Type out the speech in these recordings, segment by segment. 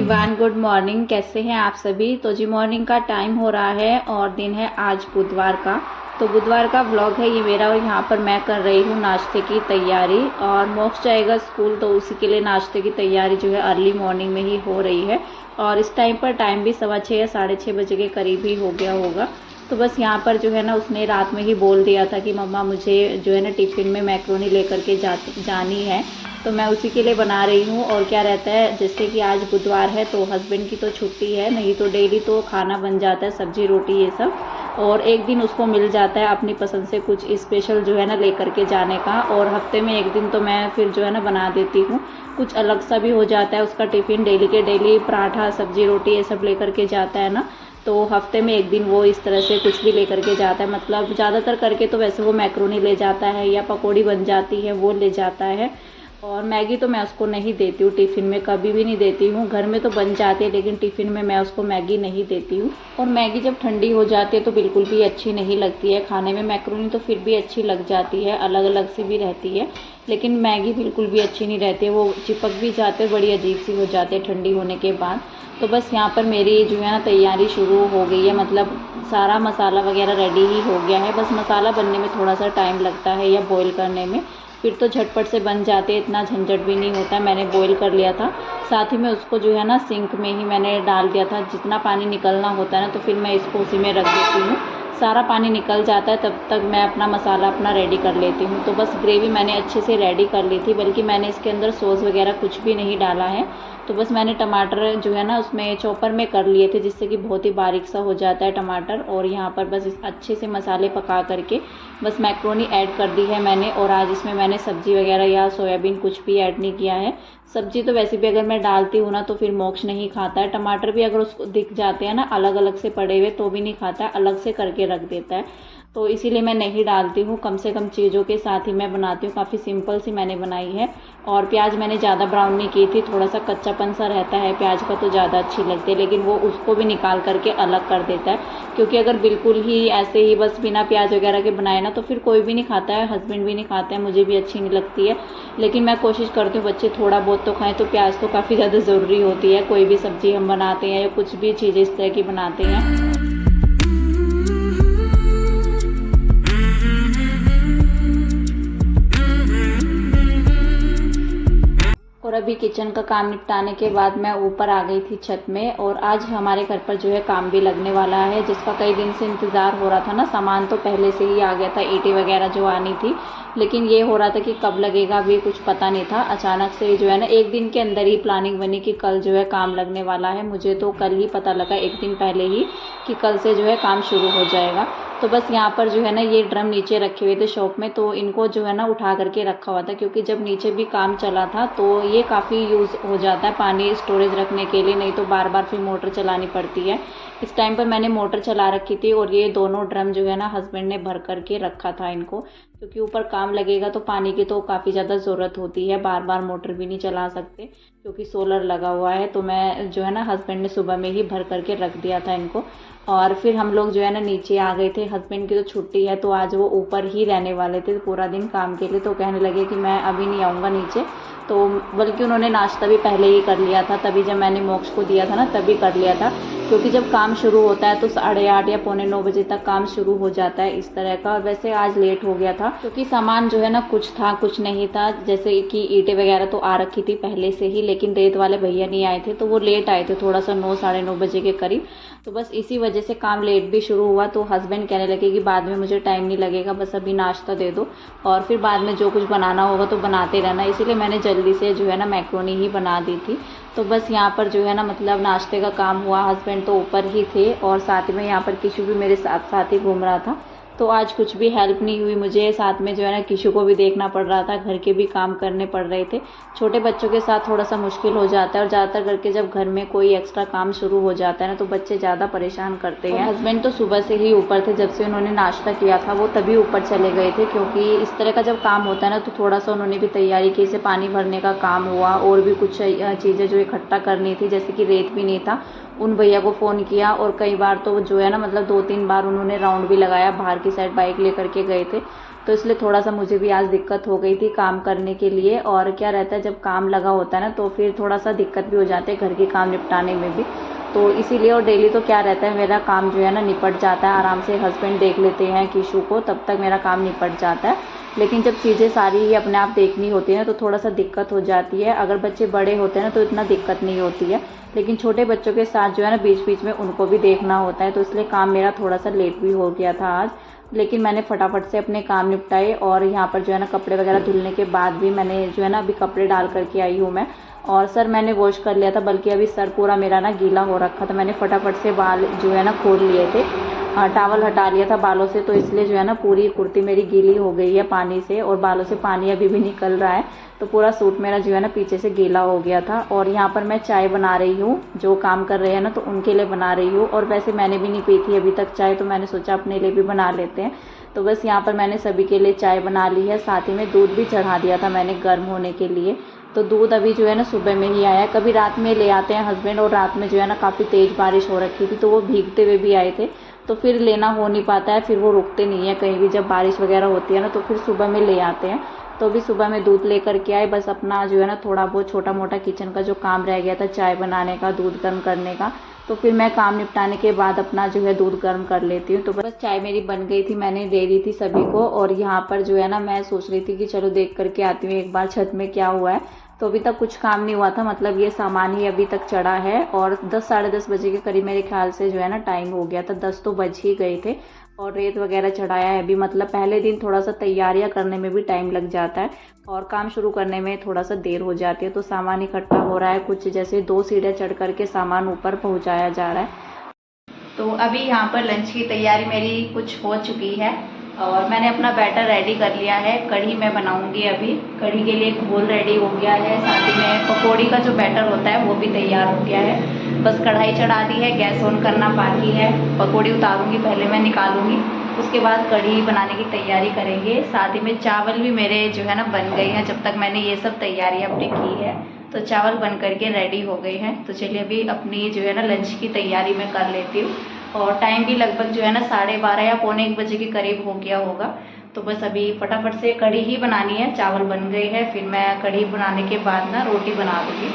Everyone, good morning. कैसे हैं आप सभी। तो जी मॉर्निंग का टाइम हो रहा है और दिन है आज बुधवार का। तो बुधवार का व्लॉग है ये मेरा और यहाँ पर मैं कर रही हूँ नाश्ते की तैयारी। और मोक्ष जाएगा स्कूल तो उसी के लिए नाश्ते की तैयारी जो है अर्ली मॉर्निंग में ही हो रही है। और इस टाइम पर टाइम भी 6:15 या 6:30 बजे के करीब ही हो गया होगा। तो बस यहाँ पर जो है ना उसने रात में ही बोल दिया था कि मम्मा मुझे जो है ना टिफ़िन में मैक्रोनी लेकर के जानी है। तो मैं उसी के लिए बना रही हूँ। और क्या रहता है, जैसे कि आज बुधवार है तो हस्बैंड की तो छुट्टी है, नहीं तो डेली तो खाना बन जाता है, सब्जी रोटी ये सब। और एक दिन उसको मिल जाता है अपनी पसंद से कुछ स्पेशल जो है ना लेकर के जाने का। और हफ्ते में एक दिन तो मैं फिर जो है ना बना देती हूँ, कुछ अलग सा भी हो जाता है। उसका टिफ़िन डेली के डेली पराठा सब्जी रोटी ये सब लेकर के जाता है ना, तो हफ्ते में एक दिन वो इस तरह से कुछ भी लेकर के जाता है। मतलब ज़्यादातर करके तो वैसे वो मैक्रोनी ले जाता है या पकौड़ी बन जाती है वो ले जाता है। और मैगी तो मैं उसको नहीं देती हूँ टिफ़िन में, कभी भी नहीं देती हूँ। घर में तो बन जाती है लेकिन टिफ़िन में मैं उसको मैगी नहीं देती हूँ। और मैगी जब ठंडी हो जाती है तो बिल्कुल भी अच्छी नहीं लगती है खाने में। मैक्रोनी तो फिर भी अच्छी लग जाती है, अलग अलग सी भी रहती है, लेकिन मैगी बिल्कुल भी अच्छी नहीं रहती है। वो चिपक भी जाते हैं, बड़ी अजीब सी हो जाती है ठंडी होने के बाद। तो बस यहाँ पर मेरी जो है ना तैयारी शुरू हो गई है। मतलब सारा मसाला वगैरह रेडी ही हो गया है, बस मसाला बनने में थोड़ा सा टाइम लगता है या बॉईल करने में। फिर तो झटपट से बन जाते हैं, इतना झंझट भी नहीं होता है। मैंने बॉईल कर लिया था, साथ ही में उसको जो है ना सिंक में ही मैंने डाल दिया था। जितना पानी निकलना होता है ना तो फिर मैं इसको उसी में रख देती हूँ। सारा पानी निकल जाता है तब तक मैं अपना मसाला अपना रेडी कर लेती हूँ। तो बस ग्रेवी मैंने अच्छे से रेडी कर ली थी, बल्कि मैंने इसके अंदर सॉस वगैरह कुछ भी नहीं डाला है। तो बस मैंने टमाटर जो है ना उसमें चॉपर में कर लिए थे, जिससे कि बहुत ही बारीक सा हो जाता है टमाटर। और यहाँ पर बस अच्छे से मसाले पका करके बस मैक्रोनी ऐड कर दी है मैंने। और आज इसमें मैंने सब्जी वगैरह या सोयाबीन कुछ भी ऐड नहीं किया है। सब्जी तो वैसे भी अगर मैं डालती हूँ ना तो फिर मोक्ष नहीं खाता है। टमाटर भी अगर उसको दिख जाते हैं ना अलग अलग से पड़े हुए तो भी नहीं खाता है, अलग से करके रख देता है। तो इसीलिए मैं नहीं डालती हूँ, कम से कम चीज़ों के साथ ही मैं बनाती हूँ। काफ़ी सिंपल सी मैंने बनाई है। और प्याज मैंने ज़्यादा ब्राउन नहीं की थी, थोड़ा सा कच्चापन सा रहता है प्याज का तो ज़्यादा अच्छी लगती है, लेकिन वो उसको भी निकाल करके अलग कर देता है। क्योंकि अगर बिल्कुल ही ऐसे ही बस बिना प्याज वगैरह के बनाए ना तो फिर कोई भी नहीं खाता है, हस्बैंड भी नहीं खाते हैं, मुझे भी अच्छी नहीं लगती है। लेकिन मैं कोशिश करती हूँ बच्चे थोड़ा बहुत तो खाएँ, तो प्याज तो काफ़ी ज़्यादा ज़रूरी होती है। कोई भी सब्ज़ी हम बनाते हैं या कुछ भी चीज़ें इस तरह की बनाते हैं। और अभी किचन का काम निपटाने के बाद मैं ऊपर आ गई थी छत में। और आज हमारे घर पर जो है काम भी लगने वाला है, जिसका कई दिन से इंतज़ार हो रहा था ना। सामान तो पहले से ही आ गया था, ईंटें वगैरह जो आनी थी, लेकिन ये हो रहा था कि कब लगेगा अभी कुछ पता नहीं था। अचानक से जो है ना एक दिन के अंदर ही प्लानिंग बनी कि कल जो है काम लगने वाला है। मुझे तो कल ही पता लगा, एक दिन पहले ही, कि कल से जो है काम शुरू हो जाएगा। तो बस यहाँ पर जो है ना ये ड्रम नीचे रखे हुए थे शॉप में, तो इनको जो है ना उठा करके रखा हुआ था, क्योंकि जब नीचे भी काम चला था तो ये काफ़ी यूज़ हो जाता है पानी स्टोरेज रखने के लिए, नहीं तो बार बार फिर मोटर चलानी पड़ती है। इस टाइम पर मैंने मोटर चला रखी थी और ये दोनों ड्रम जो है ना हस्बैंड ने भर करके रखा था इनको, क्योंकि ऊपर काम लगेगा तो पानी की तो काफ़ी ज़्यादा ज़रूरत होती है। बार बार मोटर भी नहीं चला सकते क्योंकि सोलर लगा हुआ है। तो मैं जो है ना हस्बैंड ने सुबह में ही भर करके रख दिया था इनको। और फिर हम लोग जो है ना नीचे आ गए थे। हस्बैंड की तो छुट्टी है तो आज वो ऊपर ही रहने वाले थे पूरा दिन काम के लिए। तो कहने लगे कि मैं अभी नहीं आऊँगा नीचे, तो बल्कि उन्होंने नाश्ता भी पहले ही कर लिया था, तभी जब मैंने मोक्ष को दिया था ना तभी कर लिया था। क्योंकि जब काम शुरू होता है तो 8:30 या 8:45 बजे तक काम शुरू हो जाता है इस तरह का। वैसे आज लेट हो गया था क्योंकि सामान जो है ना कुछ था कुछ नहीं था। जैसे कि ईंटें वगैरह तो आ रखी थी पहले से ही, लेकिन रेत वाले भैया नहीं आए थे तो वो लेट आए थे थोड़ा सा, 9 साढ़े 9 बजे के करीब। तो बस इसी वजह से काम लेट भी शुरू हुआ। तो हस्बैंड कहने लगे कि बाद में मुझे टाइम नहीं लगेगा, बस अभी नाश्ता दे दो और फिर बाद में जो कुछ बनाना होगा तो बनाते रहना। इसीलिए मैंने जल्दी से जो है ना मैक्रोनी ही बना दी थी। तो बस यहाँ पर जो है ना मतलब नाश्ते का काम हुआ। हस्बैंड तो ऊपर ही थे और साथ में यहाँ पर किशु भी मेरे साथ साथ ही घूम रहा था। तो आज कुछ भी हेल्प नहीं हुई मुझे, साथ में जो है ना किशु को भी देखना पड़ रहा था, घर के भी काम करने पड़ रहे थे। छोटे बच्चों के साथ थोड़ा सा मुश्किल हो जाता है। और ज़्यादातर करके जब घर में कोई एक्स्ट्रा काम शुरू हो जाता है ना तो बच्चे ज़्यादा परेशान करते हैं। हस्बैंड तो सुबह से ही ऊपर थे, जब से उन्होंने नाश्ता किया था वो तभी ऊपर चले गए थे। क्योंकि इस तरह का जब काम होता है ना तो थोड़ा सा उन्होंने भी तैयारी की, जैसे पानी भरने का काम हुआ और भी कुछ चीज़ें जो इकट्ठा करनी थी, जैसे कि रेत भी नहीं था। उन भैया को फ़ोन किया और कई बार तो जो है ना मतलब 2-3 बार उन्होंने राउंड भी लगाया, बाहर की साइड बाइक लेकर के गए थे। तो इसलिए थोड़ा सा मुझे भी आज दिक्कत हो गई थी काम करने के लिए। और क्या रहता है, जब काम लगा होता है ना तो फिर थोड़ा सा दिक्कत भी हो जाती है घर के काम निपटाने में भी। तो इसीलिए, और डेली तो क्या रहता है, मेरा काम जो है ना निपट जाता है आराम से, हस्बैंड देख लेते हैं किशु को, तब तक मेरा काम निपट जाता है। लेकिन जब चीज़ें सारी ही अपने आप देखनी होती है तो थोड़ा सा दिक्कत हो जाती है। अगर बच्चे बड़े होते हैं ना तो इतना दिक्कत नहीं होती है, लेकिन छोटे बच्चों के साथ जो है ना बीच बीच में उनको भी देखना होता है, तो इसलिए काम मेरा थोड़ा सा लेट भी हो गया था आज। लेकिन मैंने फटाफट से अपने काम निपटाए। और यहाँ पर जो है ना कपड़े वगैरह धुलने के बाद भी मैंने जो है ना अभी कपड़े डाल करके आई हूँ मैं। और सर मैंने वॉश कर लिया था, बल्कि अभी सर पूरा मेरा ना गीला हो रखा था। मैंने फटाफट से बाल जो है ना खोल लिए थे, टॉवल हटा लिया था बालों से, तो इसलिए जो है ना पूरी कुर्ती मेरी गीली हो गई है पानी से, और बालों से पानी अभी भी निकल रहा है, तो पूरा सूट मेरा जो है ना पीछे से गीला हो गया था। और यहाँ पर मैं चाय बना रही हूँ, जो काम कर रहे हैं ना तो उनके लिए बना रही हूँ। और वैसे मैंने भी नहीं पी थी अभी तक चाय, तो मैंने सोचा अपने लिए भी बना लेते हैं। तो बस यहाँ पर मैंने सभी के लिए चाय बना ली है, साथ ही में दूध भी चढ़ा दिया था मैंने गर्म होने के लिए। तो दूध अभी जो है ना सुबह में ही आया, कभी रात में ले आते हैं हस्बैंड, और रात में जो है ना काफ़ी तेज़ बारिश हो रखी थी तो वो भीगते हुए भी आए थे, तो फिर लेना हो नहीं पाता है, फिर वो रुकते नहीं है कहीं भी, जब बारिश वगैरह होती है ना तो फिर सुबह में ले आते हैं। तो अभी सुबह में दूध लेकर के आए, बस अपना जो है ना थोड़ा बहुत छोटा मोटा किचन का जो काम रह गया था, चाय बनाने का, दूध गर्म करने का, तो फिर मैं काम निपटाने के बाद अपना जो है दूध गर्म कर लेती हूँ। तो बस चाय मेरी बन गई थी, मैंने दे दी थी सभी को। और यहाँ पर जो है ना मैं सोच रही थी कि चलो देख करके आती हूँ एक बार छत में क्या हुआ है। तो अभी तक कुछ काम नहीं हुआ था, मतलब ये सामान ही अभी तक चढ़ा है। और 10 साढ़े 10 बजे के करीब मेरे ख्याल से जो है ना टाइम हो गया था, 10 तो बज ही गए थे। और रेत वगैरह चढ़ाया है अभी, मतलब पहले दिन थोड़ा सा तैयारियां करने में भी टाइम लग जाता है और काम शुरू करने में थोड़ा सा देर हो जाती है। तो सामान इकट्ठा हो रहा है, कुछ जैसे 2 सीढ़ियाँ चढ़ करके सामान ऊपर पहुँचाया जा रहा है। तो अभी यहाँ पर लंच की तैयारी मेरी कुछ हो चुकी है, और मैंने अपना बैटर रेडी कर लिया है। कढ़ी मैं बनाऊंगी अभी, कढ़ी के लिए एक घोल रेडी हो गया है, साथ ही में पकौड़ी का जो बैटर होता है वो भी तैयार हो गया है। बस कढ़ाई चढ़ा दी है, गैस ऑन करना बाकी है। पकौड़ी उतारूंगी पहले मैं, निकालूंगी, उसके बाद कढ़ी बनाने की तैयारी करेंगे। साथ ही में चावल भी मेरे जो है ना बन गए हैं, जब तक मैंने ये सब तैयारी अपनी की है तो चावल बन करके रेडी हो गए हैं। तो चलिए अभी अपनी जो है ना लंच की तैयारी मैं कर लेती हूँ। और टाइम भी लगभग जो है ना 12:30 या पौने 1 बजे के करीब हो गया होगा। तो बस अभी फटाफट से कढ़ी ही बनानी है, चावल बन गए हैं, फिर मैं कढ़ी बनाने के बाद ना रोटी बना दूँगी।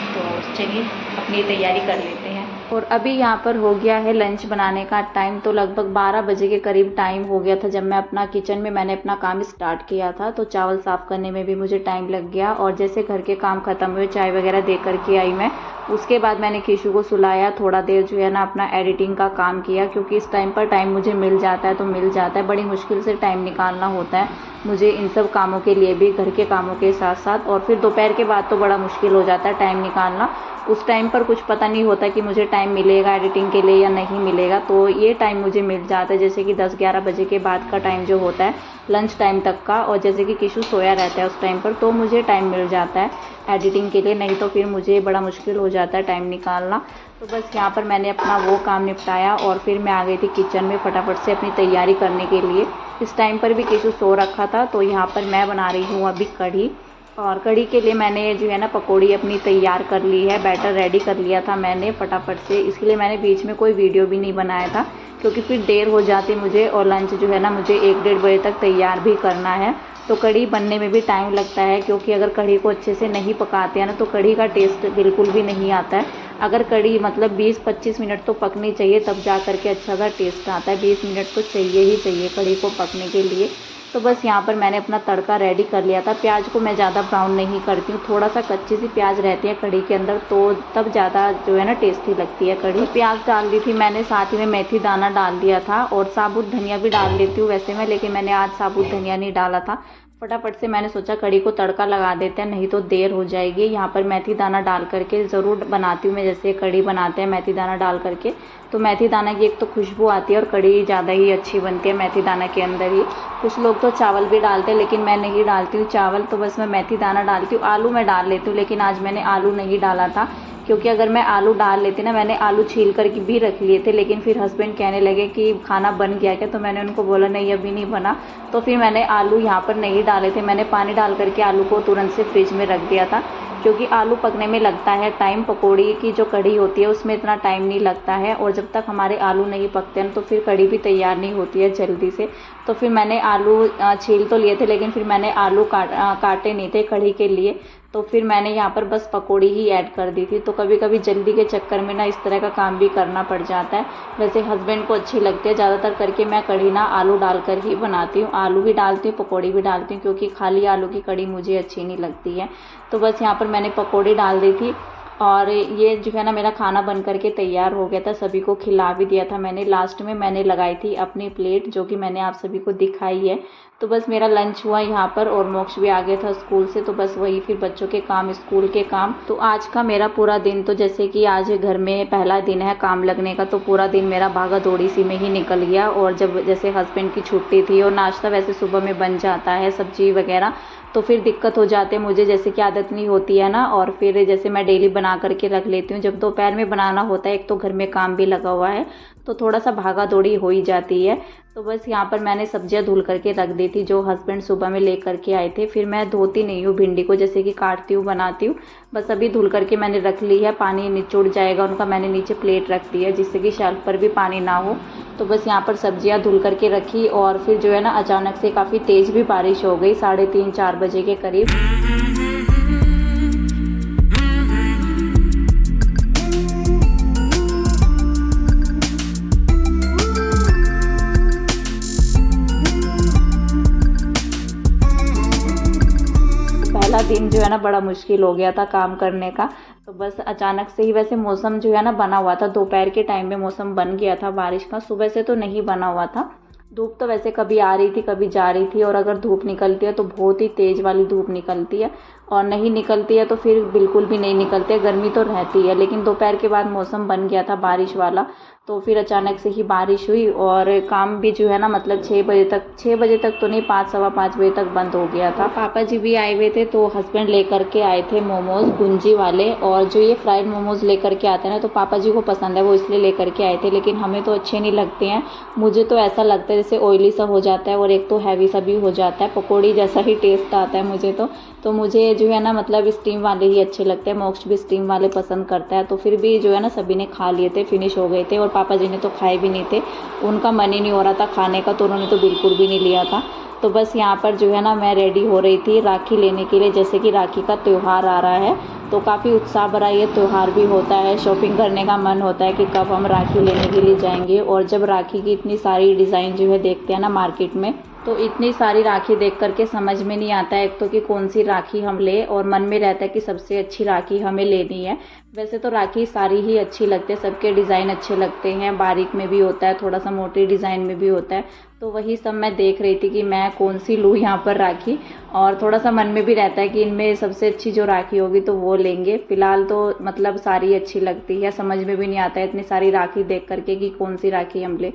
तो चलिए अपनी तैयारी कर लेते हैं। और अभी यहाँ पर हो गया है लंच बनाने का टाइम, तो लगभग 12 बजे के करीब टाइम हो गया था जब मैं अपना किचन में मैंने अपना काम स्टार्ट किया था। तो चावल साफ़ करने में भी मुझे टाइम लग गया, और जैसे घर के काम ख़त्म हुए, चाय वगैरह दे करके आई मैं, उसके बाद मैंने किशु को सुलाया, थोड़ा देर जो है ना अपना एडिटिंग का काम किया, क्योंकि इस टाइम पर टाइम मुझे मिल जाता है तो मिल जाता है, बड़ी मुश्किल से टाइम निकालना होता है मुझे इन सब कामों के लिए भी, घर के कामों के साथ साथ। और फिर दोपहर के बाद तो बड़ा मुश्किल हो जाता है टाइम निकालना, उस टाइम पर कुछ पता नहीं होता कि मुझे टाइम मिलेगा एडिटिंग के लिए या नहीं मिलेगा। तो ये टाइम मुझे मिल जाता है, जैसे कि 10-11 बजे के बाद का टाइम जो होता है लंच टाइम तक का, और जैसे कि किशु सोया रहता है उस टाइम पर, तो मुझे टाइम मिल जाता है एडिटिंग के लिए, नहीं तो फिर मुझे बड़ा मुश्किल हो जाता है टाइम निकालना। तो बस यहाँ पर मैंने अपना वो काम निपटाया और फिर मैं आ गई थी किचन में फटाफट से अपनी तैयारी करने के लिए। इस टाइम पर भी किशु सो रखा था, तो यहाँ पर मैं बना रही हूँ अभी कढ़ी। और कढ़ी के लिए मैंने जो है ना पकौड़ी अपनी तैयार कर ली है, बैटर रेडी कर लिया था मैंने फटाफट से। इसके लिए मैंने बीच में कोई वीडियो भी नहीं बनाया था, क्योंकि फिर देर हो जाती मुझे, और लंच जो है ना मुझे 1-1:30 बजे तक तैयार भी करना है। तो कढ़ी बनने में भी टाइम लगता है, क्योंकि अगर कढ़ी को अच्छे से नहीं पकाते हैं ना तो कढ़ी का टेस्ट बिल्कुल भी नहीं आता है। अगर कढ़ी मतलब 20-25 मिनट तो पकनी चाहिए, तब जा करके अच्छा सा टेस्ट आता है। 20 मिनट तो चाहिए ही चाहिए कढ़ी को पकने के लिए। तो बस यहाँ पर मैंने अपना तड़का रेडी कर लिया था। प्याज को मैं ज़्यादा ब्राउन नहीं करती हूँ, थोड़ा सा कच्ची सी प्याज रहती है कढ़ी के अंदर, तो तब ज़्यादा जो है ना टेस्टी लगती है कढ़ी। प्याज डाल दी थी मैंने, साथ ही में मेथी दाना डाल दिया था, और साबुत धनिया भी डाल लेती हूँ वैसे मैं, लेकिन मैंने आज साबुत धनिया नहीं डाला था। फटाफट से मैंने सोचा कढ़ी को तड़का लगा देते हैं, नहीं तो देर हो जाएगी। यहाँ पर मेथी दाना डाल करके ज़रूर बनाती हूँ मैं, जैसे कढ़ी बनाते हैं मेथी दाना डाल करके, तो मेथी दाना की एक तो खुशबू आती है और कढ़ी ज़्यादा ही अच्छी बनती है मेथी दाना के अंदर ही। कुछ लोग तो चावल भी डालते हैं, लेकिन मैं नहीं डालती हूँ चावल, तो बस मैं मेथी दाना डालती हूँ। आलू मैं डाल लेती हूँ, लेकिन आज मैंने आलू नहीं डाला था, क्योंकि अगर मैं आलू डाल लेती ना, मैंने आलू छील कर के भी रख लिए थे, लेकिन फिर हस्बैंड कहने लगे कि खाना बन गया क्या, तो मैंने उनको बोला नहीं अभी नहीं बना, तो फिर मैंने आलू यहाँ पर नहीं डाले थे। मैंने पानी डाल करके आलू को तुरंत से फ्रिज में रख दिया था, क्योंकि आलू पकने में लगता है टाइम, पकौड़ी की जो कढ़ी होती है उसमें इतना टाइम नहीं लगता है, और जब तक हमारे आलू नहीं पकते हैं तो फिर कढ़ी भी तैयार नहीं होती है जल्दी से। तो फिर मैंने आलू छील तो लिए थे, लेकिन फिर मैंने आलू काटे नहीं थे कढ़ी के लिए, तो फिर मैंने यहाँ पर बस पकौड़ी ही ऐड कर दी थी। तो कभी कभी जल्दी के चक्कर में ना इस तरह का काम भी करना पड़ जाता है। वैसे हस्बैंड को अच्छी लगती है, ज़्यादातर करके मैं कढ़ी ना आलू डालकर ही बनाती हूँ। आलू भी डालती हूँ, पकौड़ी भी डालती हूँ, क्योंकि खाली आलू की कढ़ी मुझे अच्छी नहीं लगती है। तो बस यहाँ पर मैंने पकौड़ी डाल दी थी और ये जो है ना मेरा खाना बन करके तैयार हो गया था। सभी को खिला भी दिया था मैंने। लास्ट में मैंने लगाई थी अपनी प्लेट, जो कि मैंने आप सभी को दिखाई है। तो बस मेरा लंच हुआ यहाँ पर और मोक्ष भी आ गया था स्कूल से। तो बस वही फिर बच्चों के काम, स्कूल के काम। तो आज का मेरा पूरा दिन, तो जैसे कि आज घर में पहला दिन है काम लगने का, तो पूरा दिन मेरा भागा दौड़ी सी में ही निकल गया। और जब जैसे हस्बैंड की छुट्टी थी और नाश्ता वैसे सुबह में बन जाता है, सब्जी वगैरह, तो फिर दिक्कत हो जाती है मुझे, जैसे कि आदत नहीं होती है ना। और फिर जैसे मैं डेली बना करके रख लेती हूँ, जब दोपहर में बनाना होता है, एक तो घर में काम भी लगा हुआ है, तो थोड़ा सा भागा दौड़ी हो ही जाती है। तो बस यहाँ पर मैंने सब्जियाँ धुल करके रख दी थी, जो हस्बैंड सुबह में ले करके आए थे। फिर मैं धोती नहीं हूँ भिंडी को, जैसे कि काटती हूँ बनाती हूँ, बस अभी धुल करके मैंने रख ली है। पानी निचोड़ जाएगा उनका, मैंने नीचे प्लेट रख दी है जिससे कि शेल्फ पर भी पानी ना हो। तो बस यहाँ पर सब्जियाँ धुल करके रखी और फिर जो है ना अचानक से काफ़ी तेज़ भी बारिश हो गई, 3:30-4 बजे के करीब। पहला दिन जो है ना बड़ा मुश्किल हो गया था काम करने का। तो बस अचानक से ही, वैसे मौसम जो है ना बना हुआ था, दोपहर के टाइम में मौसम बन गया था बारिश का, सुबह से तो नहीं बना हुआ था। धूप तो वैसे कभी आ रही थी कभी जा रही थी, और अगर धूप निकलती है तो बहुत ही तेज़ वाली धूप निकलती है, और नहीं निकलती है तो फिर बिल्कुल भी नहीं निकलती है, गर्मी तो रहती है। लेकिन दोपहर के बाद मौसम बन गया था बारिश वाला, तो फिर अचानक से ही बारिश हुई और काम भी जो है ना मतलब 6 बजे तक तो नहीं, 5, सवा 5 बजे तक बंद हो गया था। पापा जी भी आए हुए थे, तो हस्बैंड लेकर के आए थे मोमोज गुंजी वाले, और जो ये फ्राइड मोमोज लेकर के आते हैं ना, तो पापा जी को पसंद है, वो इसलिए लेकर के आए थे। लेकिन हमें तो अच्छे नहीं लगते हैं, मुझे तो ऐसा लगता है जैसे ऑयली सा हो जाता है, और एक तो हैवी सा भी हो जाता है, पकौड़ी जैसा ही टेस्ट आता है मुझे तो मुझे जो है ना मतलब स्टीम वाले ही अच्छे लगते हैं। मोक्ष भी स्टीम वाले पसंद करता है। तो फिर भी जो है ना सभी ने खा लिए थे, फिनिश हो गए थे, और पापा जी ने तो खाए भी नहीं थे, उनका मन ही नहीं हो रहा था खाने का, तो उन्होंने तो बिल्कुल भी नहीं लिया था। तो बस यहाँ पर जो है ना मैं रेडी हो रही थी राखी लेने के लिए, जैसे कि राखी का त्यौहार आ रहा है, तो काफ़ी उत्साह भरा ये त्यौहार भी होता है। शॉपिंग करने का मन होता है कि कब हम राखी लेने के लिए जाएंगे। और जब राखी की इतनी सारी डिज़ाइन जो है देखते हैं ना मार्केट में, तो इतनी सारी राखी देख करके समझ में नहीं आता है एक तो कि कौन सी राखी हम ले, और मन में रहता है कि सबसे अच्छी राखी हमें लेनी है। वैसे तो राखी सारी ही अच्छी लगती है, सबके डिज़ाइन अच्छे लगते हैं, बारीक में भी होता है, थोड़ा सा मोटी डिज़ाइन में भी होता है। तो वही सब मैं देख रही थी कि मैं कौन सी लूँ यहाँ पर राखी, और थोड़ा सा मन में भी रहता है कि इनमें सबसे अच्छी जो राखी होगी तो वो लेंगे। फिलहाल तो मतलब सारी अच्छी लगती है, समझ में भी नहीं आता है इतनी सारी राखी देख करके कि कौन सी राखी हम ले।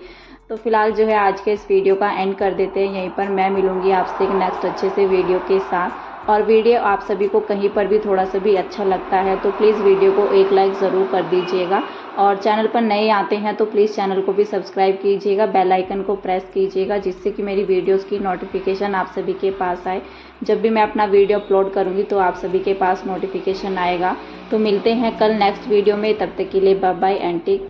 तो फिलहाल जो है आज के इस वीडियो का एंड कर देते हैं यहीं पर। मैं मिलूंगी आपसे एक नेक्स्ट अच्छे से वीडियो के साथ। और वीडियो आप सभी को कहीं पर भी थोड़ा सा भी अच्छा लगता है तो प्लीज़ वीडियो को एक लाइक ज़रूर कर दीजिएगा, और चैनल पर नए आते हैं तो प्लीज़ चैनल को भी सब्सक्राइब कीजिएगा, बेल आइकन को प्रेस कीजिएगा, जिससे कि मेरी वीडियोस की नोटिफिकेशन आप सभी के पास आए। जब भी मैं अपना वीडियो अपलोड करूँगी तो आप सभी के पास नोटिफिकेशन आएगा। तो मिलते हैं कल नेक्स्ट वीडियो में, तब तक के लिए बाय बाय एंड टेक